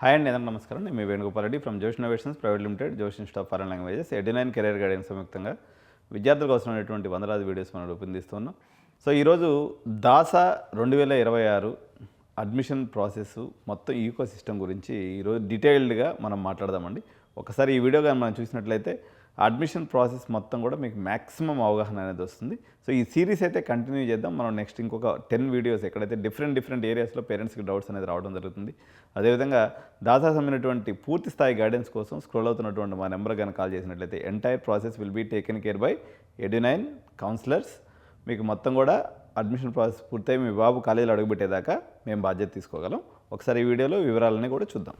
Hi అండి, అందరికీ నమస్కారం. నేను మీ Venugopal Reddy from Josh innovations private limited, Josh institute of foreign languages, ed nine career guidance సంయుక్తంగా విద్యార్థులకు అవసరమైనటువంటి వందలాది వీడియోస్ మనం రూపొందిస్తున్నాం. సో ఈరోజు దాసా 2026 అడ్మిషన్ ప్రాసెస్ మొత్తం ఈకో సిస్టమ్ గురించి ఈరోజు డీటెయిల్డ్గా మనం మాట్లాడదామండి. ఒకసారి ఈ వీడియో కానీ మనం చూసినట్లయితే అడ్మిషన్ ప్రాసెస్ మొత్తం కూడా మీకు మ్యాక్సిమం అవగాహన అనేది వస్తుంది. సో ఈ సిరీస్ అయితే కంటిన్యూ చేద్దాం. మనం నెక్స్ట్ ఇంకొక 10 వీడియోస్ ఎక్కడైతే డిఫరెంట్ ఏరియాస్లో పేరెంట్స్కి డౌట్స్ అనేది రావడం జరుగుతుంది. అదేవిధంగా దాసా సంబంధించినటువంటి పూర్తి స్థాయి గైడెన్స్ కోసం స్క్రోల్ అవుతున్నటువంటి మా నెంబర్ కానీ కాల్ చేసినట్లయితే entire process will be taken care by ed nine counsellors. మీకు మొత్తం కూడా అడ్మిషన్ ప్రాసెస్ పూర్తయి మీ బాబు కాలేజీలో అడుగుపెట్టేదాకా మేము బాధ్యత తీసుకోగలం. ఒకసారి ఈ వీడియోలో వివరాలని కూడా చూద్దాం.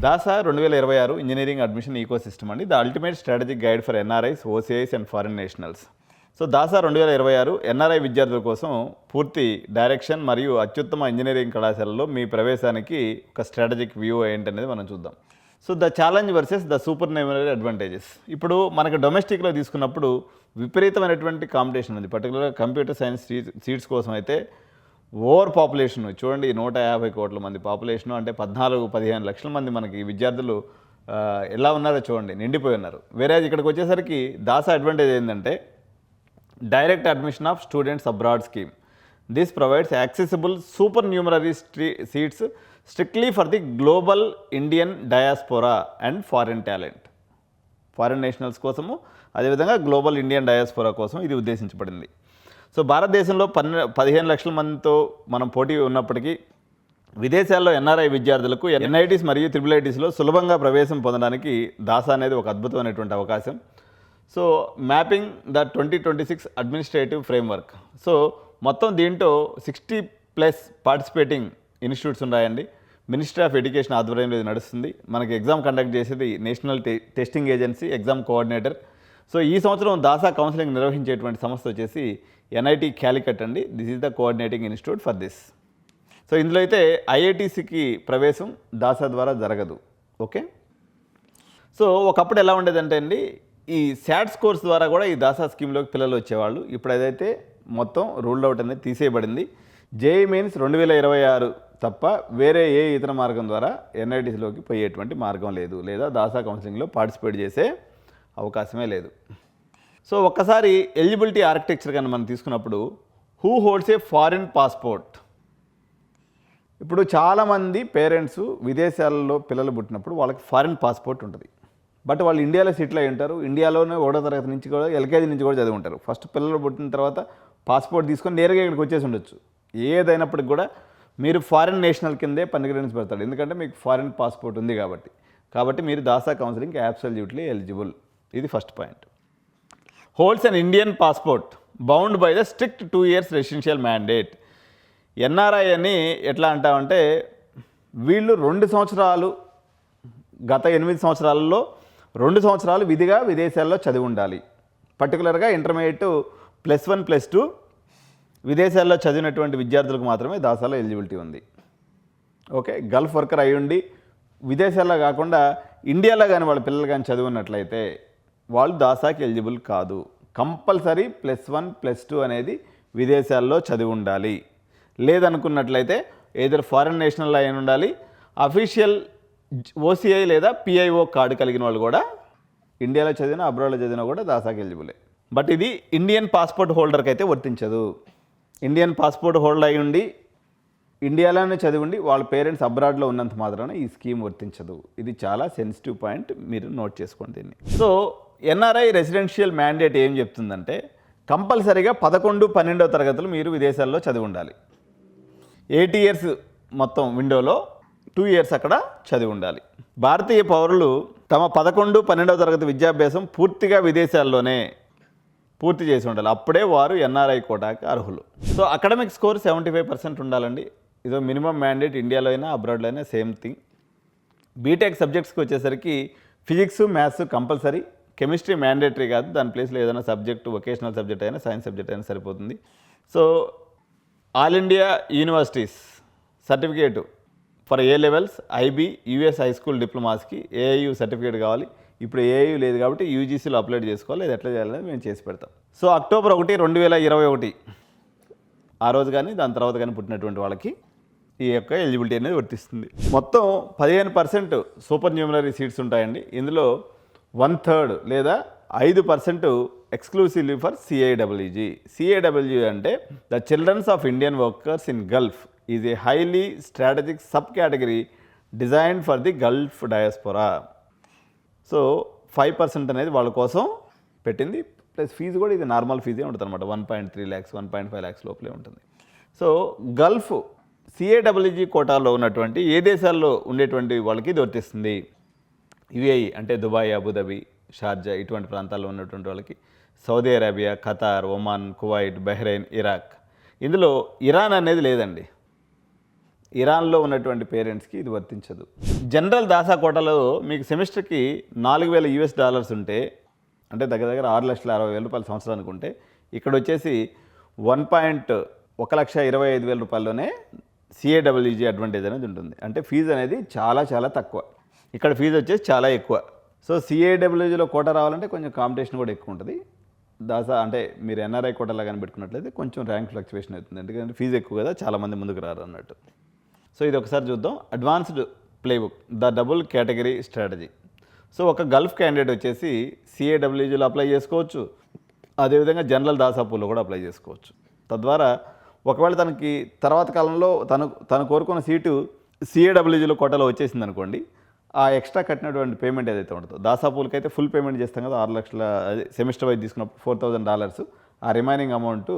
DASA 2026 engineering admission eco system అండి, the ultimate strategic guide for NRIs, OCIs and foreign nationals. So DASA 2026 NRI విద్యార్థుల కోసం పూర్తి డైరెక్షన్ మరియు అత్యుత్తమ ఇంజనీరింగ్ కళాశాలలో మీ ప్రవేశానికి ఒక స్ట్రాటజిక్ వ్యూ ఏంటనేది మనం చూద్దాం. So the challenge versus the super న్యూమరీ advantages. ఇప్పుడు మనకు డొమెస్టిక్లో తీసుకున్నప్పుడు విపరీతమైనటువంటి కాంపిటీషన్ ఉంది. పర్టికులర్గా కంప్యూటర్ సైన్స్ సీట్స్ కోసం అయితే ఓవర్ పాపులేషన్ చూడండి, 150 కోట్ల మంది పాపులేషను, అంటే 14-15 లక్షల మంది మనకి విద్యార్థులు ఎలా ఉన్నారో చూడండి, నిండిపోయి ఉన్నారు. వేరే ఇక్కడికి వచ్చేసరికి దాసా అడ్వాంటేజ్ ఏంటంటే direct admission of students abroad scheme. This provides accessible super న్యూమరీ seats strictly for the global Indian diaspora and foreign talent. Foreign nationals కోసము, అదేవిధంగా గ్లోబల్ ఇండియన్ డయాస్పోరా కోసం ఇది ఉద్దేశించబడింది. సో భారతదేశంలో 15 లక్షల మందితో మనం పోటీ ఉన్నప్పటికీ విదేశాల్లో ఎన్ఆర్ఐ విద్యార్థులకు ఎన్ఐటీస్ మరియు ట్రిపుల్ సులభంగా ప్రవేశం పొందడానికి దాసా అనేది ఒక అద్భుతమైనటువంటి అవకాశం. So mapping the 2026 administrative framework. So మొత్తం దీంట్లో 60+ పార్టిసిపేటింగ్ ఇన్స్టిట్యూట్స్ ఉన్నాయండి. మినిస్ట్రీ ఆఫ్ ఎడ్యుకేషన్ ఆధ్వర్యంలో ఇది నడుస్తుంది. మనకి ఎగ్జామ్ కండక్ట్ చేసేది national testing agency, exam coordinator. So ఈ సంవత్సరం దాసా కౌన్సిలింగ్ నిర్వహించేటువంటి సంస్థ వచ్చేసి ఎన్ఐటి క్యాలికట్ అండి. This is the coordinating institute for this. So ఇందులో అయితే ఐఐటీసీకి ప్రవేశం దాసా ద్వారా జరగదు. ఓకే. సో ఒకప్పుడు ఎలా ఉండేదంటే అండి, ఈ శాట్ స్కోర్స్ ద్వారా కూడా ఈ దాసా స్కీమ్లోకి పిల్లలు వచ్చేవాళ్ళు. ఇప్పుడు అదైతే మొత్తం రూల్డ్ అవుట్ అనేది తీసేయబడింది. జేఈ మెయిన్స్ 2026 తప్ప వేరే ఏ ఇతర మార్గం ద్వారా ఎన్ఐటీసీలోకి పోయేటువంటి మార్గం లేదు, లేదా దాసా కౌన్సిలింగ్లో పార్టిసిపేట్ చేసే అవకాశమే లేదు. సో ఒక్కసారి ఎలిజిబిలిటీ ఆర్కిటెక్చర్ కానీ మనం తీసుకున్నప్పుడు who holds A foreign passport. ఇప్పుడు చాలామంది పేరెంట్స్ విదేశాలలో పిల్లలు పుట్టినప్పుడు వాళ్ళకి ఫారిన్ పాస్పోర్ట్ ఉంటుంది. బట్ వాళ్ళు ఇండియాలో సెటిల్ అయి ఉంటారు. ఇండియాలోనే 1వ తరగతి నుంచి కూడా, ఎల్కేజీ నుంచి కూడా చదివి ఉంటారు. ఫస్ట్ పిల్లలు పుట్టిన తర్వాత పాస్పోర్ట్ తీసుకొని నేరుగా ఇక్కడికి వచ్చేసి ఉండొచ్చు. ఏదైనప్పటికి కూడా మీరు ఫారిన్ నేషనల్ కిందే పరిగణించబడతాడు, ఎందుకంటే మీకు ఫారిన్ పాస్పోర్ట్ ఉంది కాబట్టి మీరు దాసా కౌన్సిలింగ్కి అబ్సల్యూట్లీ ఎలిజిబుల్. ఇది first point. Holds an Indian passport bound by the strict 2 years residential mandate. NRI అని ఎట్లా అంటామంటే వీళ్ళు 2 సంవత్సరాలు, గత 8 సంవత్సరాలలో 2 సంవత్సరాలు విధిగా విదేశాల్లో చదివి ఉండాలి. పర్టికులర్గా ఇంటర్మీడియట్ +1 +2 విదేశాల్లో చదివినటువంటి విద్యార్థులకు మాత్రమే దాసాలో ఎలిజిబిలిటీ ఉంది. ఓకే. గల్ఫ్ వర్కర్ అయి ఉండి విదేశాల్లో కాకుండా ఇండియాలో కానీ వాళ్ళ పిల్లలు కానీ చదివినట్లయితే వాళ్ళు దాసాకి ఎలిజిబుల్ కాదు. కంపల్సరీ +1 +2 అనేది విదేశాల్లో చదివి ఉండాలి. లేదనుకున్నట్లయితే ఏదైనా ఫారిన్ నేషనల్ అయి ఉండాలి. అఫీషియల్ ఓసీఐ లేదా పిఐఓ కార్డు కలిగిన వాళ్ళు కూడా ఇండియాలో చదివినా అబ్రాడ్లో చదివినా కూడా దాసాకి ఎలిజిబులే. బట్ ఇది ఇండియన్ పాస్పోర్ట్ హోల్డర్కి అయితే వర్తించదు. ఇండియన్ పాస్పోర్ట్ హోల్డర్ అయి ఉండి ఇండియాలోనే చదివి ఉండి వాళ్ళ పేరెంట్స్ అబ్రాడ్లో ఉన్నంత మాత్రాన ఈ స్కీమ్ వర్తించదు. ఇది చాలా సెన్సిటివ్ పాయింట్, మీరు నోట్ చేసుకోండి దీన్ని. సో ఎన్ఆర్ఐ రెసిడెన్షియల్ మ్యాండేట్ ఏం చెప్తుందంటే కంపల్సరీగా 11, 12వ తరగతులు మీరు విదేశాల్లో చదివి ఉండాలి. 8 years మొత్తం విండోలో 2 years అక్కడ చదివి ఉండాలి. భారతీయ పౌరులు తమ 11, 12వ తరగతి విద్యాభ్యాసం పూర్తిగా విదేశాల్లోనే పూర్తి చేసి ఉండాలి. అప్పుడే వారు ఎన్ఆర్ఐ కోటాకి అర్హులు. సో అకాడమిక్ స్కోర్ 75% ఉండాలండి. ఇదో మినిమం మ్యాండేట్. ఇండియాలో అయినా అబ్రాడ్లో అయినా సేమ్ థింగ్. బీటెక్ సబ్జెక్ట్స్కి వచ్చేసరికి physics, maths compulsory. Chemistry mandatory కాదు, దాని ప్లేస్లో ఏదైనా సబ్జెక్ట్, వొకేషనల్ సబ్జెక్ట్ అయినా సైన్స్ సబ్జెక్ట్ అయినా సరిపోతుంది. So all India universities certificate for A levels, IB, US high school డిప్లొమాస్కి ఏఐయు సర్టిఫికేట్ కావాలి. ఇప్పుడు ఏఐయు లేదు కాబట్టి యూజీసీలో అప్లోడ్ చేసుకోవాలి. అది ఎట్లా చేయాలని మేము చేసి పెడతాం. సో అక్టోబర్ 1, 2021 ఆ రోజు కానీ దాని తర్వాత కానీ పుట్టినటువంటి వాళ్ళకి ఈ యొక్క ఎలిజిబిలిటీ అనేది వర్తిస్తుంది. మొత్తం 15% సూపర్ న్యూమరీ సీట్స్ ఉంటాయండి. ఇందులో 1/3 లేదా 5% ఎక్స్క్లూసివ్లీ ఫర్ సిఐడబ్ల్యూజీ. సిఐడబ్ల్యూజీ అంటే the children's of Indian workers in Gulf is a highly strategic sub category designed for the Gulf diaspora. So 5% అనేది వాళ్ళ కోసం పెట్టింది. ప్లస్ ఫీజు కూడా ఇది నార్మల్ ఫీజే ఉంటుంది అనమాట. 1.3 lakhs 1.5 lakhs లోపలే ఉంటుంది. సో గల్ఫ్ సిఏడబ్ల్యూజీ కోటాలో ఉన్నటువంటి ఏ దేశాల్లో ఉండేటువంటి వాళ్ళకి ఇది వర్తిస్తుంది. యుఏఈ అంటే దుబాయ్, అబుదాబి, షార్జా ఇటువంటి ప్రాంతాల్లో ఉన్నటువంటి వాళ్ళకి, Saudi Arabia, Qatar, Oman, Kuwait, Bahrain, Iraq. ఇందులో ఇరాన్ అనేది లేదండి. ఇరాన్లో ఉన్నటువంటి పేరెంట్స్కి ఇది వర్తించదు. జనరల్ దాసా కోటాలో మీకు సెమిస్టర్కి $4,000 ఉంటే, అంటే దగ్గర దగ్గర $6,60,000 సంవత్సరానికి ఉంటే, ఇక్కడ వచ్చేసి 1,25,000 సిఏడబ్ల్యూజీ అడ్వాంటేజ్ అనేది ఉంటుంది. అంటే ఫీజు అనేది చాలా చాలా తక్కువ. ఇక్కడ ఫీజు వచ్చేసి చాలా ఎక్కువ. సో సిఏడబ్ల్యూజీలో కోటా రావాలంటే కొంచెం కాంపిటీషన్ కూడా ఎక్కువ ఉంటుంది. దాసా అంటే మీరు ఎన్ఆర్ఐ కోటాలో కానీ పెట్టుకున్నట్లయితే కొంచెం ర్యాంక్ ఫ్లక్చువేషన్ అవుతుంది. ఎందుకంటే ఫీజు ఎక్కువ కదా, చాలామంది ముందుకు రారు అన్నట్టు. సో ఇది ఒకసారి చూద్దాం. Advanced playbook the double category strategy. So ఒక గల్ఫ్ క్యాండిడేట్ వచ్చేసి సిఏడబ్ల్యూజీలో అప్లై చేసుకోవచ్చు, అదేవిధంగా జనరల్ దాసా పూల్లో కూడా అప్లై చేసుకోవచ్చు. తద్వారా ఒకవేళ తనకి తర్వాత కాలంలో తను కోరుకున్న సీటు సిఏడబ్ల్యూజీలో కోటాలో వచ్చేసింది అనుకోండి, ఆ ఎక్స్ట్రా కట్టినటువంటి పేమెంట్ ఏదైతే ఉంటుందో, దాసాపూలకి అయితే ఫుల్ పేమెంట్ చేస్తాం కదా, 6 లక్షల సెమిస్టర్ వైజ్ తీసుకున్నప్పుడు $4,000. ఆ remaining amount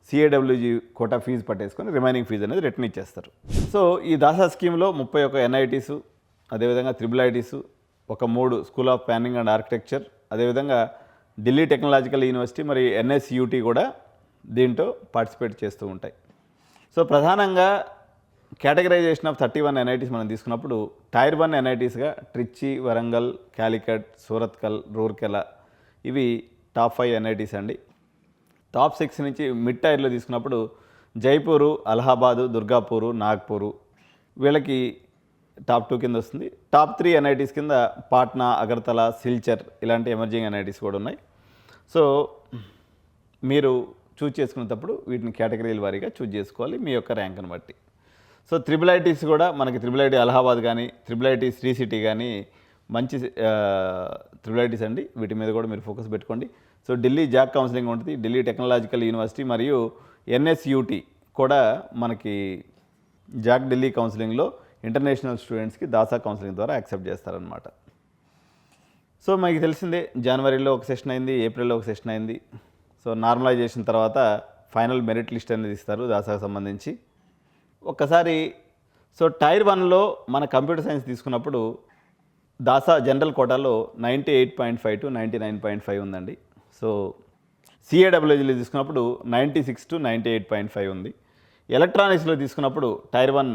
CAWG quota fee పట్టేసుకొని రిమైనింగ్ ఫీజు అనేది రిటర్న్ ఇచ్చేస్తారు. సో ఈ దాసా స్కీమ్లో 31 ఎన్ఐటీసు, అదేవిధంగా IIITs, ఒక 3 school of planning and architecture, అదేవిధంగా ఢిల్లీ టెక్నాలజికల్ యూనివర్సిటీ మరియు NSUT కూడా దీంట్లో పార్టిసిపేట్ చేస్తూ ఉంటాయి. సో ప్రధానంగా కేటగరైజేషన్ ఆఫ్ 31 ఎన్ఐటీస్ మనం తీసుకున్నప్పుడు టైర్ 1 ఎన్ఐటీస్గా ట్రిచి, వరంగల్, క్యాలికట్, సూరత్కల్, రూర్కెలా ఇవి టాప్ 5 ఎన్ఐటీస్ అండి. టాప్ 6 నుంచి మిడ్ టైర్లో తీసుకున్నప్పుడు జైపూరు, అలహాబాదు, దుర్గాపూరు, నాగ్పూరు వీళ్ళకి టాప్ 2 కింద వస్తుంది. టాప్ 3 ఎన్ఐటీస్ కింద పాట్నా, అగర్తలా, సిల్చర్ ఇలాంటి ఎమర్జింగ్ ఎన్ఐటీస్ కూడా ఉన్నాయి. సో మీరు చూజ్ చేసుకునేటప్పుడు వీటిని కేటగిరీల వారీగా చూజ్ చేసుకోవాలి మీ యొక్క ర్యాంక్ని బట్టి. సో IIITs కూడా మనకి IIIT అలహాబాద్ కానీ, IIIT శ్రీ సిటీ కానీ మంచి IIITs అండి. వీటి మీద కూడా మీరు ఫోకస్ పెట్టుకోండి. సో ఢిల్లీ జాక్ కౌన్సిలింగ్ ఉంటుంది, ఢిల్లీ టెక్నాలజికల్ యూనివర్సిటీ మరియు NSUT కూడా మనకి జాక్ ఢిల్లీ కౌన్సిలింగ్లో ఇంటర్నేషనల్ స్టూడెంట్స్కి దాసా కౌన్సిలింగ్ ద్వారా యాక్సెప్ట్ చేస్తారనమాట. సో మనకి తెలిసిందే, జనవరిలో ఒక సెషన్ అయింది, ఏప్రిల్లో ఒక సెషన్ అయింది. సో నార్మలైజేషన్ తర్వాత ఫైనల్ మెరిట్ లిస్ట్ అనేది ఇస్తారు దాసాకు సంబంధించి. ఒక్కసారి సో టైర్ 1లో మన కంప్యూటర్ సైన్స్ తీసుకున్నప్పుడు దాసా జనరల్ కోటాలో 98.5 to 99.5 ఉందండి. సో సిఏడబ్ల్యూజీలో తీసుకున్నప్పుడు 96 to 98.5 ఉంది. ఎలక్ట్రానిక్స్లో తీసుకున్నప్పుడు టైర్ 1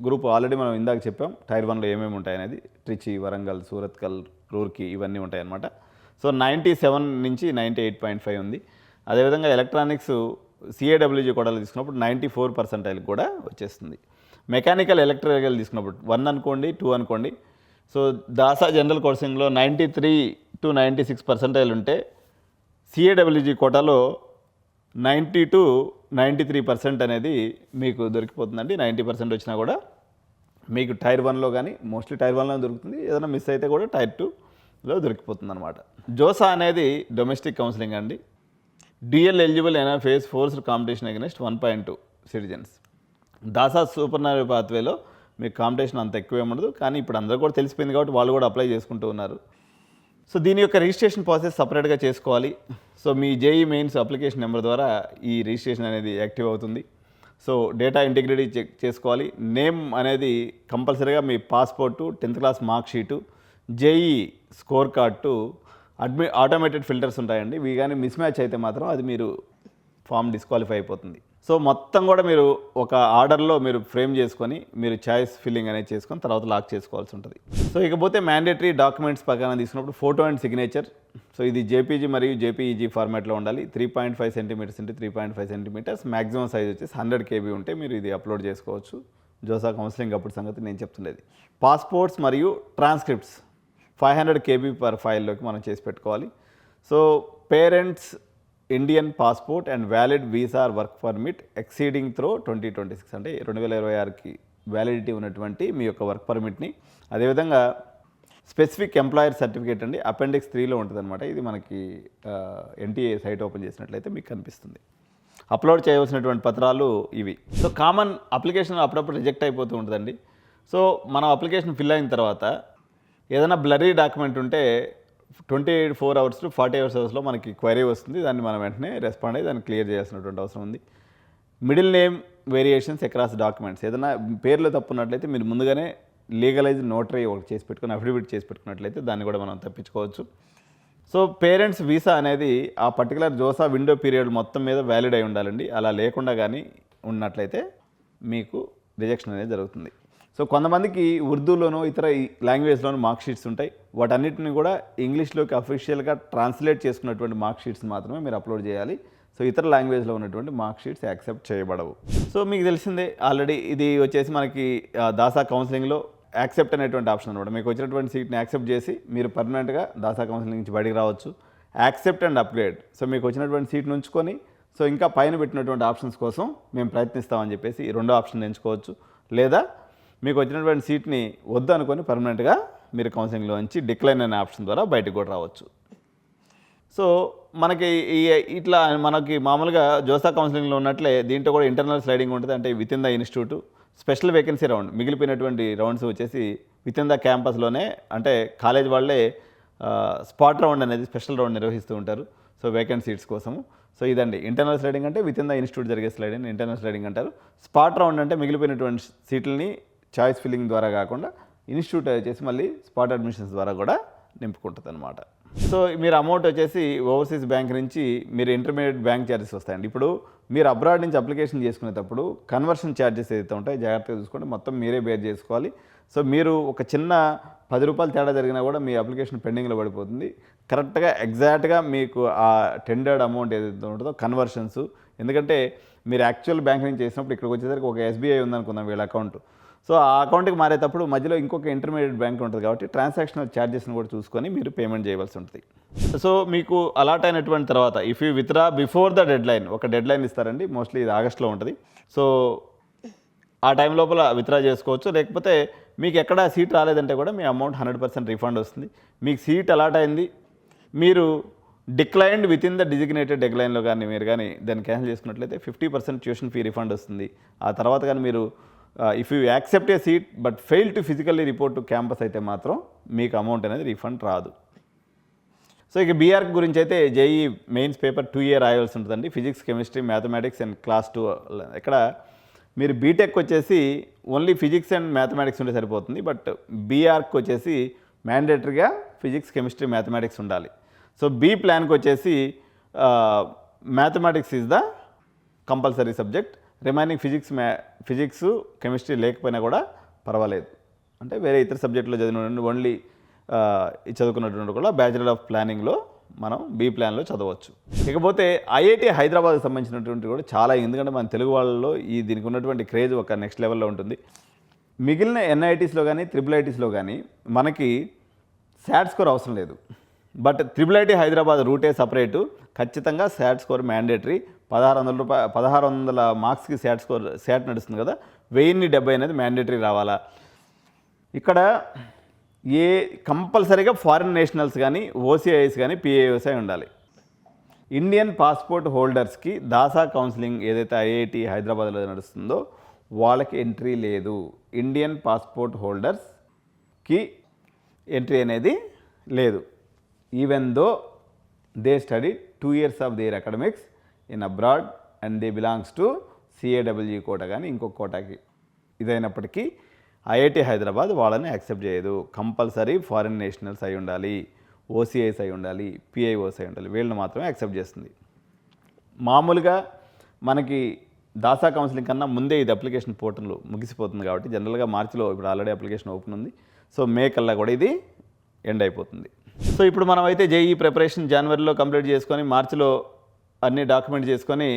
గ్రూప్ ఆల్రెడీ మనం ఇందాక చెప్పాం టైర్ 1లో ఏమేమి ఉంటాయనేది. ట్రిచి, వరంగల్, సూరత్కల్, రూర్కి ఇవన్నీ ఉంటాయన్నమాట. సో 97 నుంచి 98.5 ఉంది. అదేవిధంగా ఎలక్ట్రానిక్స్ సిఏడబ్ల్యూజీ కోటాలో తీసుకున్నప్పుడు 94% కూడా వచ్చేస్తుంది. మెకానికల్, ఎలక్ట్రికల్ తీసుకున్నప్పుడు 1 అనుకోండి, 2 అనుకోండి. సో దాసా జనరల్ కోర్సింగ్లో 93 to 96% ఉంటే సిఏడబ్ల్యూజీ కోటాలో 90 to 93% అనేది మీకు దొరికిపోతుందండి. 90% వచ్చినా కూడా మీకు టైర్ 1లో కానీ, మోస్ట్లీ టైర్ 1లో దొరుకుతుంది. ఏదైనా మిస్ అయితే కూడా టైర్ 2లో దొరికిపోతుంది అనమాట. జోసా అనేది డొమెస్టిక్ కౌన్సిలింగ్ అండి. డ్యూయల్ ఎలిజిబుల్ అయినా face forced competition against 1.2 citizens. DASA supernumerary పాత్వేలో మీకు కాంపిటీషన్ అంత ఎక్కువ ఉండదు, కానీ ఇప్పుడు అందరూ కూడా తెలిసిపోయింది కాబట్టి వాళ్ళు కూడా అప్లై చేసుకుంటూ ఉన్నారు. సో దీని యొక్క రిజిస్ట్రేషన్ ప్రాసెస్ సపరేట్గా చేసుకోవాలి. సో మీ జేఈ మెయిన్స్ అప్లికేషన్ నెంబర్ ద్వారా ఈ రిజిస్ట్రేషన్ అనేది యాక్టివ్ అవుతుంది. సో డేటా ఇంటిగ్రిటీ చెక్ చేసుకోవాలి. నేమ్ అనేది కంపల్సరీగా మీ passport, 10th class mark sheet, JEE score card, automated filters ఉంటాయండి. ఇవి కానీ మిస్ మ్యాచ్ అయితే మాత్రం అది మీరు ఫామ్ డిస్క్వాలిఫై అయిపోతుంది. సో మొత్తం కూడా మీరు ఒక ఆర్డర్లో మీరు ఫ్రేమ్ చేసుకొని మీరు చాయిస్ ఫిల్లింగ్ అనేది చేసుకొని తర్వాత లాక్ చేసుకోవాల్సి ఉంటుంది. సో ఇకపోతే మ్యాండేటరీ డాక్యుమెంట్స్ ప్రకారం తీసుకున్నప్పుడు ఫోటో అండ్ సిగ్నేచర్. సో ఇది జేపీజీ మరియు జేపీఈజీ ఫార్మాట్లో ఉండాలి. 3.5 centimeters into 3.5 centimeters. Maximum size వచ్చేసి 100 KB ఉంటే మీరు ఇది అప్లోడ్ చేసుకోవచ్చు. జోసా కౌన్సిలింగ్ అప్పుడు సంగతి నేను చెప్తుండేది. పాస్పోర్ట్స్ మరియు ట్రాన్స్క్రిప్ట్స్ 500 KB per ఫైల్లోకి మనం చేసి పెట్టుకోవాలి. So parents Indian passport and valid visa or work permit exceeding through 2026 అంటే 2026కి వ్యాలిడిటీ ఉన్నటువంటి మీ యొక్క వర్క్ పర్మిట్ని, అదేవిధంగా స్పెసిఫిక్ ఎంప్లాయర్ సర్టిఫికేట్ అండి అపెండిక్స్ 3లో ఉంటుంది అనమాట. ఇది మనకి ఎన్టీఏ సైట్ ఓపెన్ చేసినట్లయితే మీకు కనిపిస్తుంది. అప్లోడ్ చేయవలసినటువంటి పత్రాలు ఇవి. సో కామన్ అప్లికేషన్ అప్పుడప్పుడు రిజెక్ట్ అయిపోతూ ఉంటుందండి. సో మనం అప్లికేషన్ ఫిల్ అయిన తర్వాత ఏదైనా బ్లరీ డాక్యుమెంట్ ఉంటే 24 hours టు 48 hours మనకి క్వైరీ వస్తుంది. దాన్ని మనం వెంటనే రెస్పాండ్ అయ్యి దాన్ని క్లియర్ చేయాల్సినటువంటి అవసరం ఉంది. Middle name variations across documents, ఏదైనా పేర్లు తప్పున్నట్లయితే మీరు ముందుగానే లీగలైజ్ నోటరీ ఒకటి చేసి పెట్టుకుని అఫిడవిట్ చేసి పెట్టుకున్నట్లయితే దాన్ని కూడా మనం తప్పించుకోవచ్చు. సో పేరెంట్స్ వీసా అనేది ఆ పర్టికులర్ జోసా విండో పీరియడ్ మొత్తం మీద వ్యాలిడ్ అయి ఉండాలండి. అలా లేకుండా కానీ ఉన్నట్లయితే మీకు రిజెక్షన్ అనేది జరుగుతుంది. సో కొంతమందికి ఉర్దూలోనో ఇతర లాంగ్వేజ్లోనూ మార్క్ షీట్స్ ఉంటాయి. వాటన్నిటిని కూడా ఇంగ్లీష్లోకి అఫీషియల్గా ట్రాన్స్లేట్ చేసుకున్నటువంటి మార్క్ షీట్స్ మాత్రమే మీరు అప్లోడ్ చేయాలి. సో ఇతర లాంగ్వేజ్లో ఉన్నటువంటి మార్క్ షీట్స్ యాక్సెప్ట్ చేయబడవు. సో మీకు తెలిసిందే ఆల్రెడీ ఇది వచ్చేసి మనకి దాసా కౌన్సిలింగ్లో యాక్సెప్ట్ అనేటువంటి ఆప్షన్ అనమాట. మీకు వచ్చినటువంటి సీట్ని యాక్సెప్ట్ చేసి మీరు పర్మనెంట్గా దాసా కౌన్సిలింగ్ నుంచి బయటికి రావచ్చు. యాక్సెప్ట్ అండ్ అప్గ్రేడ్, సో మీకు వచ్చినటువంటి సీట్ని ఉంచుకొని సో ఇంకా పైన పెట్టినటువంటి ఆప్షన్స్ కోసం మేము ప్రయత్నిస్తామని చెప్పేసి ఈ రెండో ఆప్షన్ ఎంచుకోవచ్చు. లేదా మీకు వచ్చినటువంటి సీట్ని వద్దు అనుకొని పర్మనెంట్గా మీరు కౌన్సిలింగ్లో నుంచి డిక్లైన్ అనే ఆప్షన్ ద్వారా బయటకు కూడా రావచ్చు. సో మనకి ఇట్లా మనకి మామూలుగా జోసా కౌన్సిలింగ్లో ఉన్నట్లే దీంట్లో కూడా ఇంటర్నల్ స్లైడింగ్ ఉంటుంది. అంటే within the institute special vacancy round, మిగిలిపోయినటువంటి రౌండ్స్ వచ్చేసి విత్ ఇన్ ద క్యాంపస్లోనే, అంటే కాలేజ్ వాళ్ళే స్పాట్ రౌండ్ అనేది స్పెషల్ రౌండ్ నిర్వహిస్తూ ఉంటారు. సో వేకెంట్ సీట్స్ కోసము. సో ఇదండి ఇంటర్నల్ స్లైడింగ్ అంటే విత్ ఇన్ ద ఇన్స్టిట్యూట్ జరిగే స్లైడింగ్ ఇంటర్నల్ స్లైడింగ్ అంటారు. స్పాట్ రౌండ్ అంటే మిగిలిపోయినటువంటి సీట్లని చాయిస్ ఫిల్లింగ్ ద్వారా కాకుండా ఇన్స్టిట్యూట్ వచ్చేసి మళ్ళీ స్పాట్ అడ్మిషన్స్ ద్వారా కూడా నింపుకుంటుంది అనమాట. సో మీరు అమౌంట్ వచ్చేసి ఓవర్సీస్ బ్యాంక్ నుంచి మీరు ఇంటర్మీడియట్ బ్యాంక్ ఛార్జెస్ వస్తాయండి. ఇప్పుడు మీరు అబ్రాడ్ నుంచి అప్లికేషన్ చేసుకునేటప్పుడు కన్వర్షన్ ఛార్జెస్ ఏదైతే ఉంటాయో జాగ్రత్తగా చూసుకోండి, మొత్తం మీరే బేర్ చేసుకోవాలి. సో మీరు ఒక చిన్న 10 రూపాయలు తేడా జరిగినా కూడా మీ అప్లికేషన్ పెండింగ్లో పడిపోతుంది. కరెక్ట్గా ఎగ్జాక్ట్గా మీకు ఆ టెండర్డ్ అమౌంట్ ఏదైతే ఉంటుందో కన్వర్షన్స్, ఎందుకంటే మీరు యాక్చువల్ బ్యాంక్ నుంచి చేసినప్పుడు ఇక్కడికి వచ్చేసరికి ఒక ఎస్బీఐ ఉందనుకుందాం వీళ్ళ అకౌంట్. సో ఆ అకౌంట్కి మారేటప్పుడు మధ్యలో ఇంకొక ఇంటర్మీడియట్ బ్యాంక్ ఉంటుంది కాబట్టి ట్రాన్సాక్షనల్ ఛార్జెస్ని కూడా చూసుకొని మీరు పేమెంట్ చేయవలసి ఉంటుంది. సో మీకు అలాట్ అయినటువంటి తర్వాత if you withdraw before the dead line, ఒక డెడ్ లైన్ ఇస్తారండి, మోస్ట్లీ ఇది ఆగస్ట్లో ఉంటుంది. సో ఆ టైం లోపల విత్డ్రా చేసుకోవచ్చు. లేకపోతే మీకు ఎక్కడ సీట్ రాలేదంటే కూడా మీ అమౌంట్ 100% రీఫండ్ వస్తుంది. మీకు సీట్ అలాట్ అయింది, మీరు declined within the designated డెడ్లైన్లో కానీ మీరు కానీ దాన్ని క్యాన్సిల్ చేసుకున్నట్లయితే 50% ట్యూషన్ ఫీ రిఫండ్ వస్తుంది. ఆ తర్వాత కానీ మీరు if you accept A seat but fail to physically report to campus అయితే మాత్రం మీకు అమౌంట్ అనేది రీఫండ్ రాదు. సో ఇక బీఆర్క్ గురించి అయితే జేఈ మెయిన్స్ పేపర్ 2 year రాయాల్సి ఉంటుందండి. Physics, chemistry, mathematics and class 2. ఇక్కడ మీరు బీటెక్ వచ్చేసి ఓన్లీ ఫిజిక్స్ అండ్ మ్యాథమెటిక్స్ ఉంటే సరిపోతుంది. బట్ బీఆర్క్ వచ్చేసి మ్యాండేటరీగా ఫిజిక్స్, కెమిస్ట్రీ, మ్యాథమెటిక్స్ ఉండాలి. సో బీ ప్లాన్కి వచ్చేసి mathematics is the compulsory subject. Remaining physics, chemistry లేకపోయినా కూడా పర్వాలేదు. అంటే వేరే ఇతర సబ్జెక్టులో చదివిన ఓన్లీ చదువుకున్నటువంటి కూడా బ్యాచిలర్ ఆఫ్ ప్లానింగ్లో మనం బీ ప్లాన్లో చదవచ్చు. ఇకపోతే ఐఐటి హైదరాబాద్కి సంబంధించినటువంటి కూడా చాలా, ఎందుకంటే మన తెలుగు వాళ్ళలో దీనికి ఉన్నటువంటి క్రేజ్ ఒక నెక్స్ట్ లెవెల్లో ఉంటుంది. మిగిలిన ఎన్ఐటీస్లో కానీ IIITస్లో కానీ మనకి శాట్ స్కోర్ అవసరం లేదు. బట్ IIIT హైదరాబాద్ రూటే సపరేటు, ఖచ్చితంగా శాట్ స్కోర్ మ్యాండేటరీ. 1600 మార్క్స్కి శాట్ నడుస్తుంది కదా, 1070 అనేది మ్యాండేటరీ రావాలా. ఇక్కడ కంపల్సరీగా ఫారిన్ నేషనల్స్ కానీ ఓసీఐస్ కానీ పిఏఓసీ ఉండాలి. ఇండియన్ పాస్పోర్ట్ హోల్డర్స్కి దాసా కౌన్సిలింగ్ ఏదైతే ఐఐటి హైదరాబాద్లో నడుస్తుందో వాళ్ళకి ఎంట్రీ లేదు. ఇండియన్ పాస్పోర్ట్ హోల్డర్స్కి ఎంట్రీ అనేది లేదు. Even though they study 2 years of their academics in abroad and they belongs to CAW quota కానీ ఇంకొక కోటాకి ఇదైనప్పటికీ ఐఐటి హైదరాబాద్ వాళ్ళని యాక్సెప్ట్ చేయదు. కంపల్సరీ ఫారిన్ నేషనల్స్ అయి ఉండాలి, ఓసీఐస్ అయి ఉండాలి, పిఐఓస్ అయి ఉండాలి, వీళ్ళని మాత్రమే యాక్సెప్ట్ చేస్తుంది. మామూలుగా మనకి దాసా కౌన్సిలింగ్ కన్నా ముందే ఇది అప్లికేషన్ పోర్టల్ ముగిసిపోతుంది కాబట్టి జనరల్గా మార్చిలో ఇప్పుడు ఆల్రెడీ అప్లికేషన్ ఓపెన్ ఉంది. సో మే కల్లా కూడా ఇది ఎండ్ అయిపోతుంది. సో ఇప్పుడు మనం అయితే జేఈ ప్రిపరేషన్ జనవరిలో కంప్లీట్ చేసుకొని మార్చిలో అన్ని డాక్యుమెంట్ చేసుకొని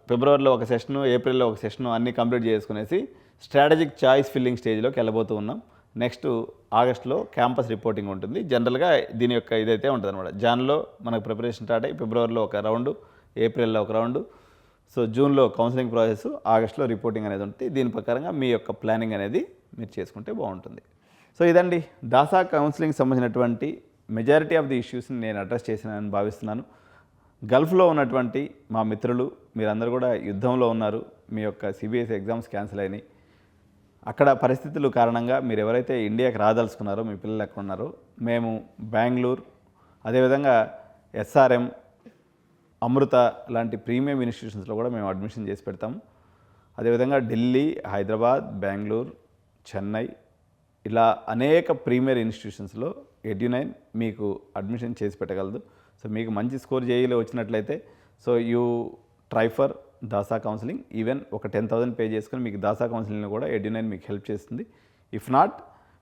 ఫిబ్రవరిలో ఒక సెషను, ఏప్రిల్లో ఒక సెషను అన్నీ కంప్లీట్ చేసుకునేసి స్ట్రాటజిక్ చాయిస్ ఫిల్లింగ్ స్టేజ్లోకి వెళ్ళబోతూ ఉన్నాం. నెక్స్ట్ ఆగస్టులో క్యాంపస్ రిపోర్టింగ్ ఉంటుంది. జనరల్గా దీని యొక్క ఇదైతే ఉంటుంది అనమాట. జాన్లో మనకు ప్రిపరేషన్ స్టార్ట్ అయ్యి ఫిబ్రవరిలో ఒక రౌండ్, ఏప్రిల్లో ఒక రౌండ్, సో జూన్లో కౌన్సిలింగ్ ప్రాసెస్, ఆగస్టులో రిపోర్టింగ్ అనేది ఉంటుంది. దీని ప్రకారంగా మీ యొక్క ప్లానింగ్ అనేది మీరు చేసుకుంటే బాగుంటుంది. సో ఇదండి దాసా కౌన్సిలింగ్ సంబంధించినటువంటి మెజారిటీ ఆఫ్ ది ఇష్యూస్ని నేను అడ్రస్ చేసినానని భావిస్తున్నాను. గల్ఫ్లో ఉన్నటువంటి మా మిత్రులు మీరందరూ కూడా యుద్ధంలో ఉన్నారు. మీ యొక్క సిబిఎస్ఈ ఎగ్జామ్స్ క్యాన్సిల్ అయినాయి. అక్కడ పరిస్థితుల కారణంగా మీరు ఎవరైతే ఇండియాకి రాదలుచుకున్నారో, మీ పిల్లలు ఎక్కడ ఉన్నారో, మేము బెంగళూరు, అదేవిధంగా ఎస్ఆర్ఎం, అమృత లాంటి ప్రీమియం ఇన్స్టిట్యూషన్స్లో కూడా మేము అడ్మిషన్ చేసి పెడతాము. అదేవిధంగా ఢిల్లీ, హైదరాబాద్, బెంగళూరు, చెన్నై ఇలా అనేక ప్రీమియర్ ఇన్స్టిట్యూషన్స్లో ఎడ్యునైన్ మీకు అడ్మిషన్ చేసి పెట్టగలదు. సో మీకు మంచి స్కోర్ జేఈలో వచ్చినట్లయితే so you try for దాసా counselling. Even ఒక 10,000 పే చేసుకుని మీకు దాసా కౌన్సిలింగ్లో కూడా ఎడ్యునైన్ మీకు హెల్ప్ చేస్తుంది. ఇఫ్ నాట్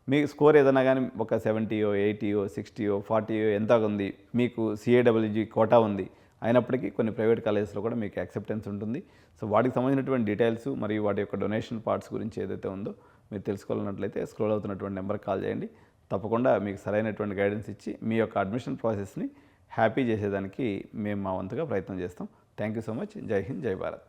మీకు స్కోర్ ఏదైనా కానీ ఒక 70, 80, 60, 40 ఎంత ఉంది, మీకు సిఏడబ్ల్యూజీ కోటా ఉంది, అయినప్పటికీ కొన్ని ప్రైవేట్ కాలేజెస్లో కూడా మీకు యాక్సెప్టెన్స్ ఉంటుంది. సో వాటికి సంబంధించినటువంటి డీటెయిల్స్ మరియు వాటి యొక్క డొనేషన్ పార్ట్స్ గురించి ఏదైతే ఉందో మీరు తెలుసుకోవాలన్నట్లయితే స్క్రోల్ అవుతున్నటువంటి నెంబర్కి కాల్ చేయండి. తప్పకుండా మీకు సరైనటువంటి గైడెన్స్ ఇచ్చి మీ యొక్క అడ్మిషన్ ప్రాసెస్ని హ్యాపీ చేసేదానికి మేము మా వంతుగా ప్రయత్నం చేస్తాం. Thank you so much. జై హింద్, జై భారత్.